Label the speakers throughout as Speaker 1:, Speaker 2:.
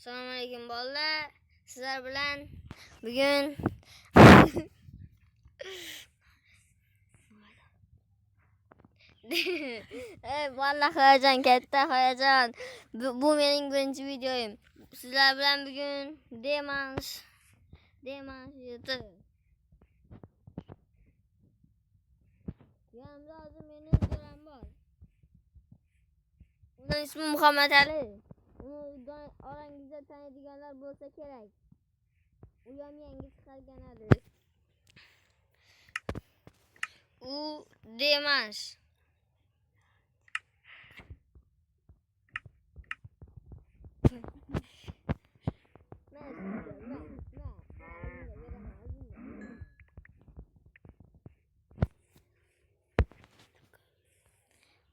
Speaker 1: Assalomu alaykum bolalar. Sizlar bilan bugun vallahi hayajon, katta hayajon. Bu mening birinchi videoyim. Sizlar bilan bugun Demans yutib. Yanımda hozir mening jo'ram bor. Uning ismi Muhammad Ali. Uni orangizda taniydiganlar bo'lsa kerak. U ham yangi chiqarganadi. U Demans.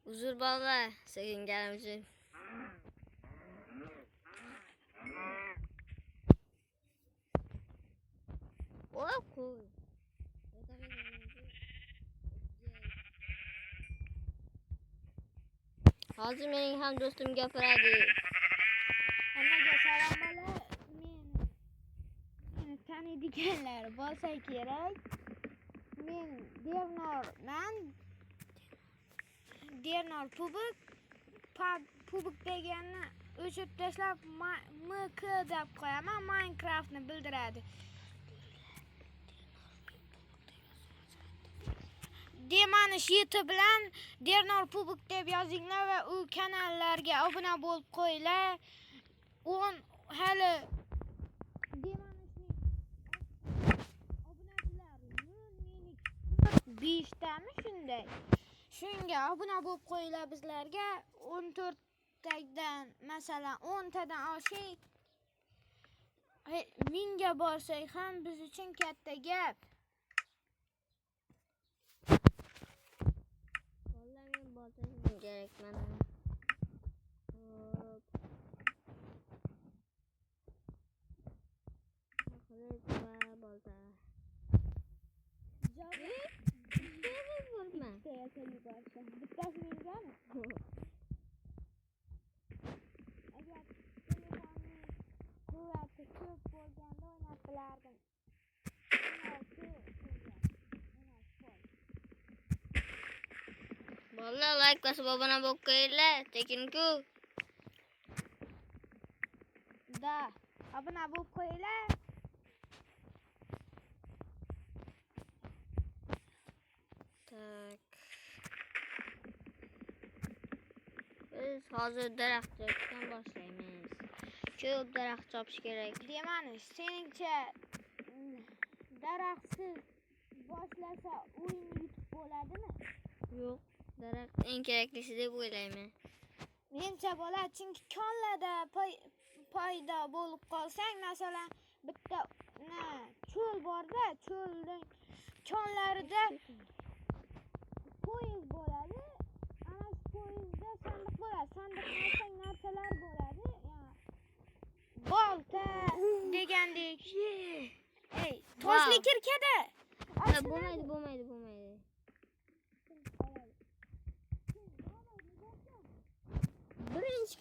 Speaker 1: Uzr bolalar, sekinganim uchun. Qo'y. Hozir mening ham do'stim gapiradi.
Speaker 2: Hammaga salom bola. Meni taniydiganlar bo'lsa kerak. Men Dernor Pubik deganni o'chirib tashlab MK deb qo'yaman. Minecraftni bildiradi. Demanish YouTube bilan Dernor Pubik deb yozinglar va u kanallarga obuna bo'lib qo'yinglar. Hali Demanishning obunachilari 5 tami shunday. Shunga obuna bo'lib qo'yinglar bizlarga. 14 tadan masalan 10 tadan oshik. Mingga borsak ham biz uchun katta gap.
Speaker 1: Vallahi men boltashim kerak mana. Hop. Qilich va bolta.
Speaker 2: Bittasi mengami? Agar telefonning quvvati ko'p bo'lganda o'ynab bilardim.
Speaker 1: Bolalar like bosib obuna bo'lib qo'yinglar, tekinku.
Speaker 2: Da, obuna bo'lib qo'yinglar.
Speaker 1: Tak. Biz hozir daraxt chopishdan boshlaymiz. Ko'p daraxt chopish kerak.
Speaker 2: Demanish, seningcha daraxtsiz boshlasa o'yin yutib bo'ladimi?
Speaker 1: Yo'q, daraxt eng keraklisi deb o'ylayman.
Speaker 2: Mencha bo'ladi, chunki konlarda paydo bo'lib qolsang, masalan, bitta cho'l borda, cho'lning konlarida poyezd bo'ladi. Ana shu poyezdda sandiq bo'ladi. Sandiqda narsalar bo'ladi. Bolta degandek. Ey, toshli kirkada.
Speaker 1: Bo'lmaydi. Birinchi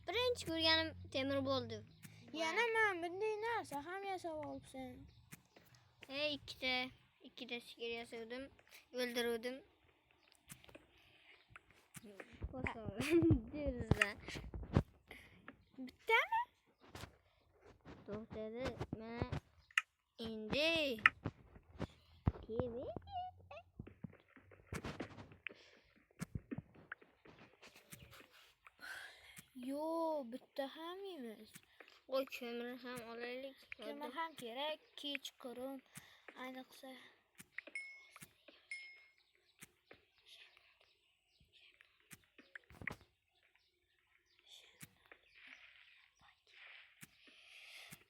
Speaker 1: birinchi ko'rganim temir bo'ldi.
Speaker 2: Yana men bunday narsa ham yasab olibsan.
Speaker 1: ikkita sigir yasavdim, o'ldiruvdim.
Speaker 2: Bittami?
Speaker 1: To'xtadi, mana endi
Speaker 2: Yo, bitta ham emas.
Speaker 1: Qo'y, ko'mir ham olaylik.
Speaker 2: Ko'mir ham kerak, kechqurun ayniqsa.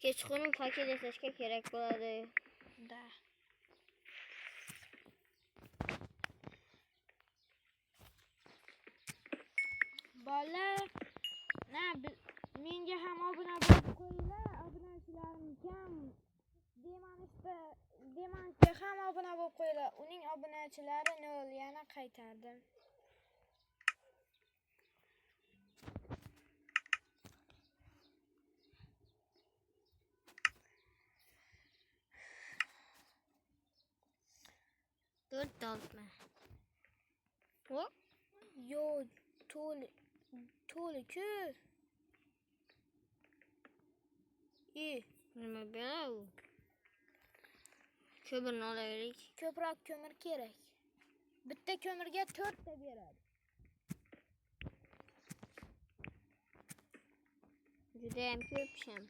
Speaker 1: Kechqurun fakir yasashga kerak bo'ladi.
Speaker 2: Da. Bolalar, menga ham obuna bo'lib qo'yinglar. Obunachilarim kam. Demanishga ham obuna bo'lib qo'yinglar. Uning obunachilari 0 yana qaytardim.
Speaker 1: o'tda oltma. Hop.
Speaker 2: Yo, to'li-ku.
Speaker 1: Nima bu? Ko'mirni olaylik.
Speaker 2: Ko'proq ko'mir kerak. Bitta ko'mirga 4 ta beradi.
Speaker 1: Juda ham ko'psham.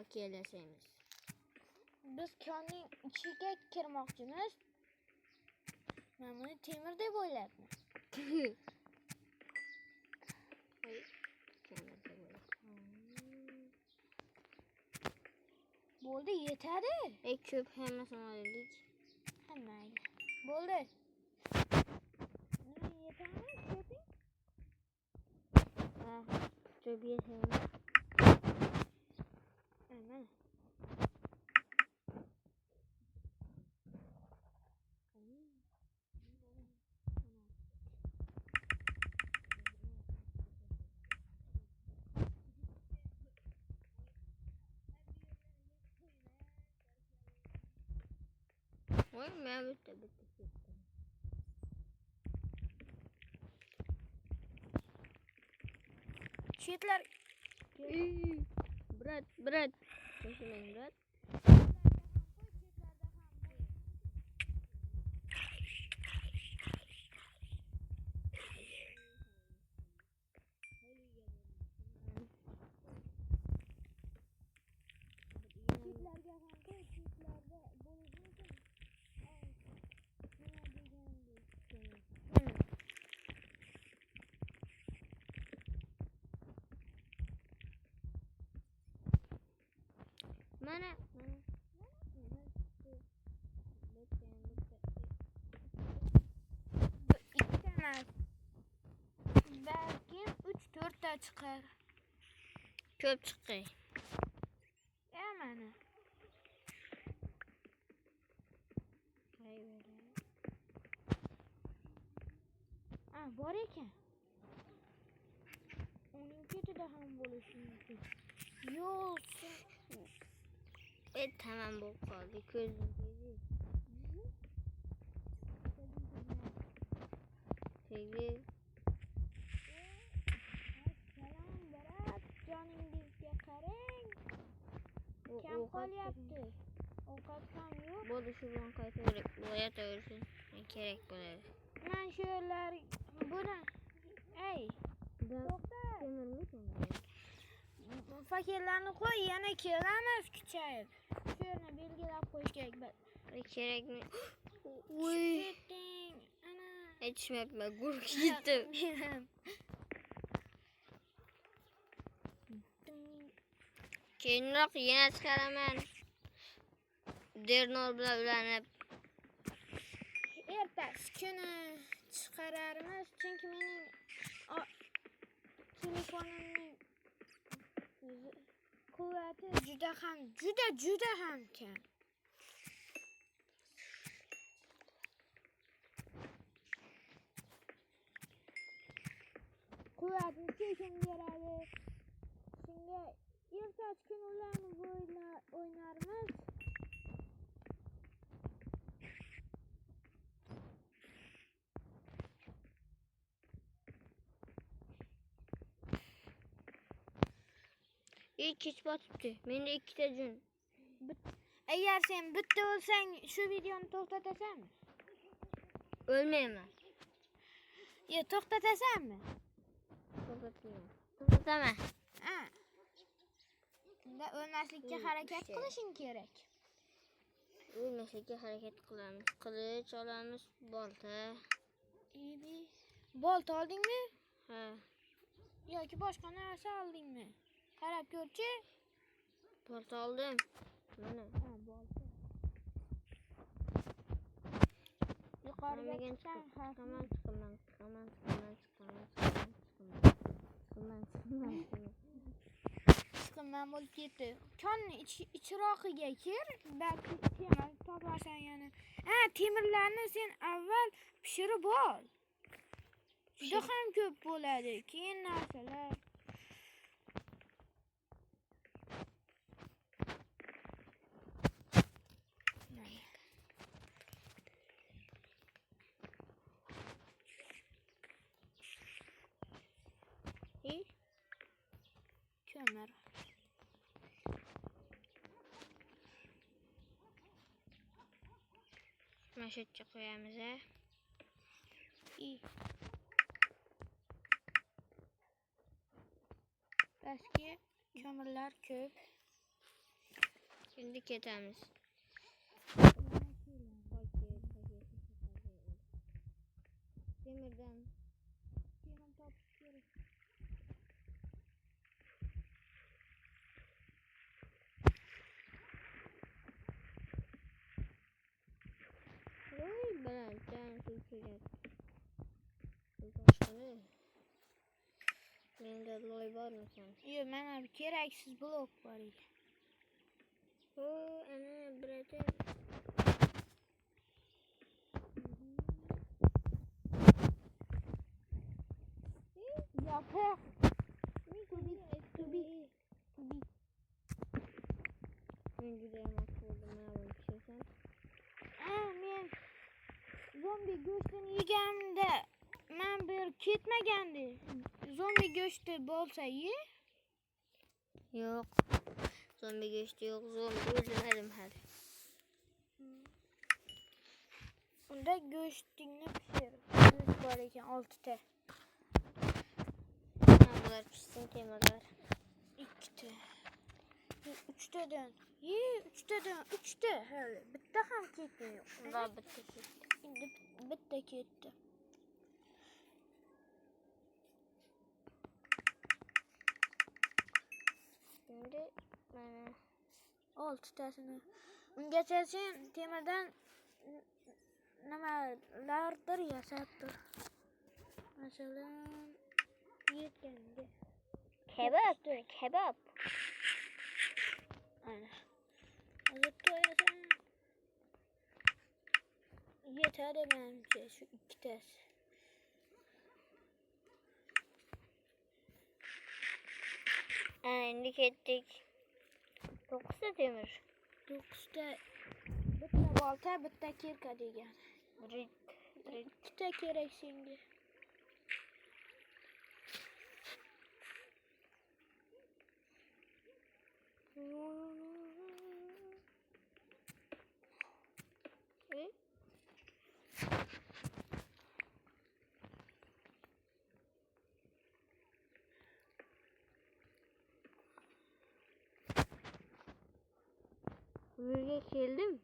Speaker 1: Okeylasaymiz.
Speaker 2: Biz konning ichiga kirmoqchimiz. Men buni temir deb o'ylabman. Bo'ldi, yetadi.
Speaker 1: Ko'p hammasini olaylik.
Speaker 2: Hammaga. Bo'ldi. Yetadi, ko'ping.
Speaker 1: Ha, ko'p yetadi.
Speaker 2: Mana.
Speaker 1: Voy, men bitta.
Speaker 2: Chetlar
Speaker 1: Brat. Shoshilmang, brat.
Speaker 2: chetlarga ham qo'y, chetlarda bo'lishi mumkin. Nima degandek.
Speaker 1: Mana.
Speaker 2: Ikkita emas. Balkim 3-4 ta chiqar.
Speaker 1: Ko'p chiqay.
Speaker 2: Mana. Bor ekan. Uning ketida ham bo'lishi mumkin. Yo'q.
Speaker 1: Tamam bo'lib qoldi. Ko'zim tegdi.
Speaker 2: Salom, brat. Joningizga qarang. Kam qolyapti. Ovqat ham yo'q.
Speaker 1: Bo'ldi, shu bilan qaytaverib bo'yataversin. Kerak bo'ladi.
Speaker 2: Men shu yerlar buni. To'xta. Fakirlarni qo'y, yana kelamiz kuchayib. Shu yerni belgilab qo'yish kerak.
Speaker 1: Kerakmi?
Speaker 2: Ketding. Ana.
Speaker 1: Aytishmayapman, guruh ketdim. Keyinroq yana chiqaraman. Dernor bilan ulanib.
Speaker 2: Ertasi kuni chiqararmiz, chunki mening telefonimning quvvati juda ham kam. Quvvatni chekim beradi. Shunga ertasi kuni ularni o'ynarmiz.
Speaker 1: Kech botibdi. Menda 2 ta jun.
Speaker 2: Agar sen bitta o'lsang, shu videoni to'xtatasanmi?
Speaker 1: O'lmayman.
Speaker 2: To'xtatasanmi?
Speaker 1: To'xtataman.
Speaker 2: Unda o'lmaslikka harakat qilishing kerak.
Speaker 1: O'lmaslikka harakat qilamiz. Qilich olamiz, bolta.
Speaker 2: Bolta oldingmi?
Speaker 1: Ha.
Speaker 2: Yoki boshqa narsa oldingmi? Qarab ko'rchi.
Speaker 1: Bolta oldim. Mana.
Speaker 2: Bolta. Yuqoriga chiqaman. Chiqaman bo'lib ketdi. Konni ichroqiga kir, balki temir toparsan yana. Temirlarni sen avval pishirib ol. Juda ham ko'p bo'ladi. Keyin narsalar. adamlar.
Speaker 1: Maşetçi koyamız ha.
Speaker 2: İyi. Eski kömürler köp.
Speaker 1: Şimdi ketemiz. Demirden.
Speaker 2: Demir tapıyoruz.
Speaker 1: Oy ben can tutacak. Başkanı. Benim de loy var mı sen?
Speaker 2: Yok, mana bir keraksiz blok var idi.
Speaker 1: O ana birader.
Speaker 2: Yaprak.
Speaker 1: Tubi. Ben gidelim akıldım ne yapayım sen.
Speaker 2: Men zombi go'shtini yeganimda men bir ketmagandi. Zombi go'shti bo'lsa ye.
Speaker 1: Yok. Zombi geçti yok. Zombi öldürmedim hadi.
Speaker 2: Unda go'shtingni pishir. Go'sht bor ekan 6 ta.
Speaker 1: Bunlar pişsin kemirler.
Speaker 2: 2 ta. 3 tadan. Ye 3 tadan 3 ta. Hali bitta ham ketmiyor.
Speaker 1: Bunlar bitti.
Speaker 2: Endi bitta ketdi.
Speaker 1: Şimdi bana
Speaker 2: 6 tasini. Ungacha sen temirdan nimalardir yasabdir. Masalan, yetganga.
Speaker 1: kebap.
Speaker 2: Ana. Hozir to'yasan. Yetadi menimcha shu 2 tasi.
Speaker 1: Endi ketdik. 9 ta demir.
Speaker 2: 9 ta. Bitta balta, bitta kirka degan.
Speaker 1: Rit.
Speaker 2: 2 ta kerak senga.
Speaker 1: Buraya geldim.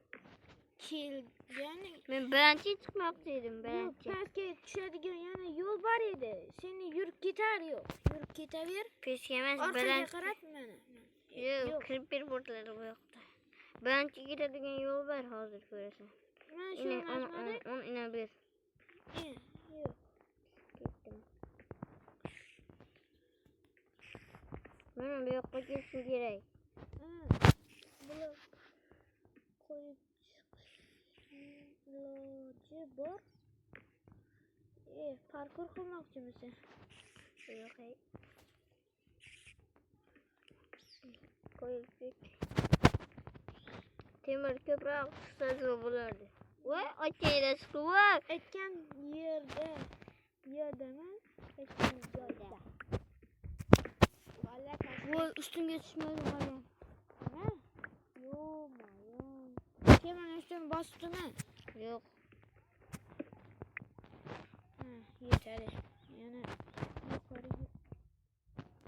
Speaker 2: Kelgani.
Speaker 1: Ben birinci çıkmaktaydım.
Speaker 2: Yok,
Speaker 1: Birinci.
Speaker 2: pastga tushadigan yana yo'l bor edi. Seni yurib ketar yo'q. Yurib ketaver.
Speaker 1: Pes yemez.
Speaker 2: Orqaga
Speaker 1: Birinci.
Speaker 2: qarab mana.
Speaker 1: Yok. 41 burtları bu yoktu. Birinci gidadigan yol var hazır göresen.
Speaker 2: Mana shu
Speaker 1: Yine
Speaker 2: masmada.
Speaker 1: on ina bir.
Speaker 2: Yo'q.
Speaker 1: Gittim. Bana bir yoqqa gelsin gerek.
Speaker 2: Blok qo'yib chiqish iloji bor. Parkur qilmoqchimisan?
Speaker 1: Yo'q ey. Koyup temir ko'proq chiqsa bo'lardi. Voy ochayda chiqdi voy.
Speaker 2: Aytgan yerdaman. Aytgan joyda.
Speaker 1: Voy ustimga tushmaydi hali.
Speaker 2: Ha? Yo'qmi? Sen mana üstüme bastımı?
Speaker 1: Yo'q.
Speaker 2: Yeteri. Yani yukarı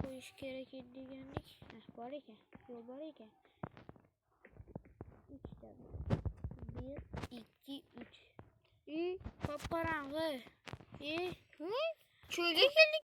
Speaker 2: koyuş gerek degandik. Bor ekan. Yo'l bor ekan. 3 tane. 1 2 3. Qop-qorong'i.
Speaker 1: Cho'lga keldik.